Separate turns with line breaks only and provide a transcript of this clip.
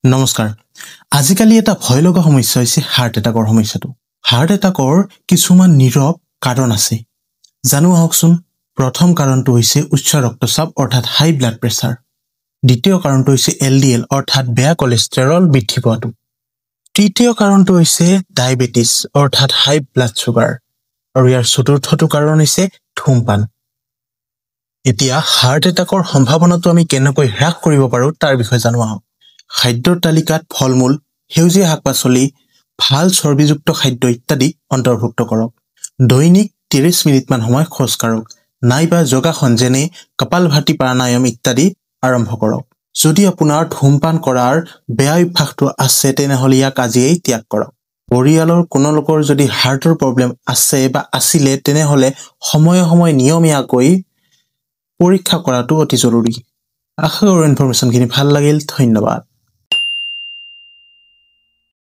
নমস্কাৰ আজিকালি এটা ভয় লগা সমস্যা হৈছে হাৰ্ট এটাকৰ সমস্যাটো হাৰ্ট এটাকৰ কিছুমান নীৰৱ কাৰণ আছে জানো আহকচোন প্ৰথম কাৰণটো হৈছে উচ্চ ৰক্তচাপ অৰ্থাৎ হাই ব্লাড প্ৰেছাৰ দ্বিতীয় কাৰণটো হৈছে এলডিএল অৰ্থাৎ বেয়া কোলেষ্ট্ৰল বৃদ্ধি পোৱাটো তৃতীয় কাৰণটো হৈছে ডায়াবেটিস অৰ্থাৎ হাই ব্লাড সুগাৰ আৰু ইয়াৰ চতুৰ্থটো কাৰণ হৈছে ধূমপান এতিয়া হাৰ্ট এটাকৰ সম্ভাৱনাটো আমি কেনেকৈ হ্ৰাস কৰিব পাৰো তাৰ বিষয়ে জানো আহক খাদ্যৰ তালিকাত ফলমূল সেউজীয়া শাকপাচলি ভাল চৰ্বিযুক্ত খাদ্য ইত্যাদি অন্তৰ্ভুক্ত কৰক দৈনিক 30 মিনিটমান সময় খোজ কাঢ়ক নাইবা যোগাসন যেনে কপালভাতি প্ৰাণায়াম ইত্যাদি আৰম্ভ কৰক যদি আপোনাৰ ধূমপান কৰাৰ বেয়া অভ্যাসটো আছে তেনেহলে ইয়াক আজিয়েই ত্যাগ কৰক পৰিয়ালৰ কোনো লোকৰ যদি হাৰ্টৰ প্ৰব্লেম আছে বা আছিল তেনেহলে সময়ে নিয়মীয়াকৈ পৰীক্ষা কৰাটো অতি জৰুৰী আশা কৰো ইনফৰমেশনখিনি ভাল লাগিল ধন্যবাদ